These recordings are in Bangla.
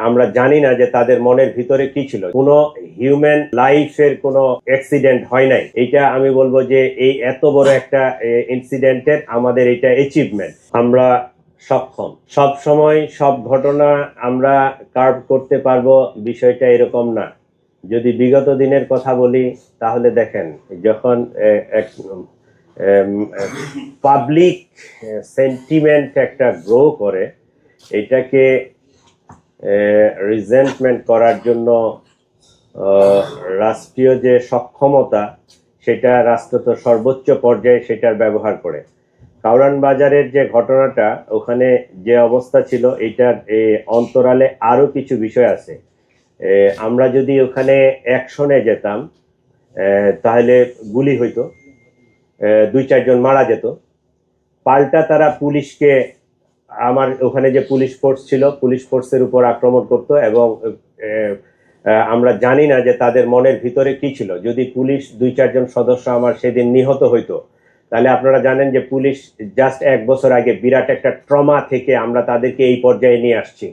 আমরা জানি না যে তাদের মনের ভিতরে কি ছিল। কোনো হিউম্যান লাইফের কোনো অ্যাক্সিডেন্ট হয় নাই। এটা আমি বলবো যে এই এত বড় একটা ইনসিডেন্টের আমাদের এটা অ্যাচিভমেন্ট। আমরা সক্ষম সব সময় সব ঘটনা আমরা কার্ভ করতে পারবো, বিষয়টা এরকম না। যদি বিগত দিনের কথা বলি তাহলে দেখেন, যখন পাবলিক সেন্টিমেন্ট একটা গ্রো করে, এটাকে রিজেন্টমেন্ট করার জন্য রাষ্ট্রীয় যে সক্ষমতা, সেটা রাষ্ট্র তো সর্বোচ্চ পর্যায়ে সেটার ব্যবহার করে। কাউরান বাজারের যে ঘটনাটা, ওখানে যে অবস্থা ছিল, এটার অন্তরালে আরো কিছু বিষয় আছে। আমরা যদি ওখানে অ্যাকশনে যেতাম তাহলে গুলি হইতো, 2-4 জন মারা যেত। পাল্টা তারা পুলিশকে, আমার ওখানে যে পুলিশ ফোর্স ছিল, পুলিশ ফোর্সের উপর আক্রমণ করত। এবং আমরা জানি না যে তাদের মনের ভিতরে কি ছিল। যদি পুলিশ 2-4 জন সদস্য আমার সেদিন নিহত হইতো, তাহলে আপনারা জানেন যে পুলিশ জাস্ট 1 বছর আগে বিরাট একটা ট্রমা থেকে আমরা তাদেরকে এই পর্যায়ে নিয়ে আসছি।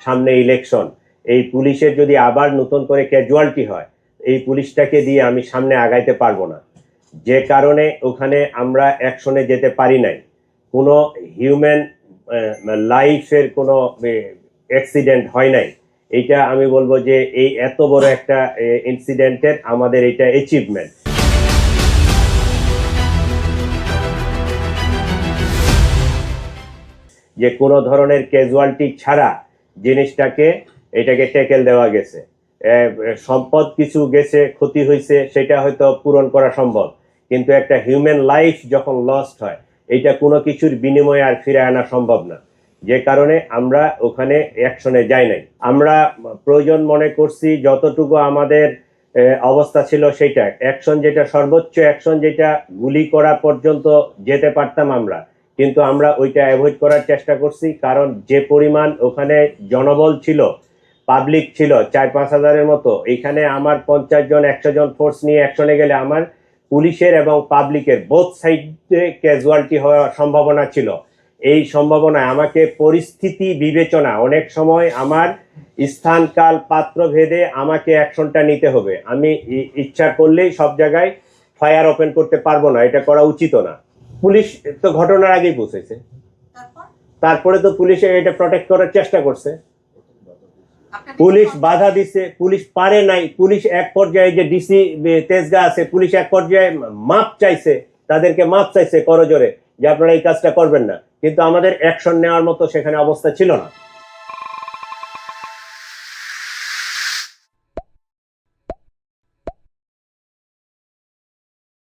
সামনে ইলেকশন, এই পুলিশের যদি আবার নতুন করে ক্যাজুয়ালিটি হয়, এই পুলিশটাকে দিয়ে আমি সামনে আগাইতে পারবো না। যে কারণে ওখানে আমরা অ্যাকশনে যেতে পারি নাই। কোনো হিউম্যান লাইফের কোনো অ্যাক্সিডেন্ট হয় নাই। এইটা আমি বলবো যে এই এত বড় একটা ইনসিডেন্টের আমাদের এটা অ্যাচিভমেন্ট। যে কোনো ধরনের ক্যাজুয়ালিটি ছাড়া এটাকে ট্যাকেল দেওয়া গেছে। সম্পদ কিছু গেছে, ক্ষতি হয়েছে, সেটা হয়তো পূরণ করা সম্ভব, কিন্তু একটা হিউম্যান লাইফ যখন লস্ট হয়, এটা কোনো কিছুর বিনিময়ে আর ফিরে আনা সম্ভব না। যে কারণে আমরা ওখানে অ্যাকশনে যাই নাই। আমরা প্রয়োজন মনে করছি যতটুকু আমাদের অবস্থা ছিল সেটা অ্যাকশন, যেটা সর্বোচ্চ অ্যাকশন, যেটা গুলি করা পর্যন্ত যেতে পারতাম আমরা, কিন্তু আমরা ওইটা অ্যাভয়েড করার চেষ্টা করছি। কারণ যে পরিমাণ ওখানে জনবল ছিল, পাবলিক ছিল 4-5 হাজারের মতো, এখানে আমার 50 জন 100 জন ফোর্স নিয়ে অ্যাকশনে গেলে আমার পুলিশের এবং পাবলিকের বোথ সাইডে ক্যাজুয়ালিটি হওয়ার সম্ভাবনা ছিল। এই সম্ভাবনায় আমাকে পরিস্থিতি বিবেচনা, অনেক সময় আমার স্থান কাল পাত্র ভেদে আমাকে অ্যাকশনটা নিতে হবে। আমি ইচ্ছা করলেই সব জায়গায় ফায়ার ওপেন করতে পারবো না, এটা করা উচিত না। পুলিশ তো ঘটনার আগেই পৌঁছেছে, তারপরে তো পুলিশ এটা প্রটেক্ট করার চেষ্টা করছে। পুলিশ বাধা দিচ্ছে, পুলিশ পারে নাই। পুলিশ এক পর্যায়ে, যে ডিসি তেজগাঁ আছে, পুলিশ এক পর্যায়ে মাপ চাইছে, তাদেরকে মাপ চাইছে করজোরে যে আপনারা এই কাজটা করবেন না, কিন্তু আমাদের অ্যাকশন নেওয়ার মতো সেখানে অবস্থা ছিল না।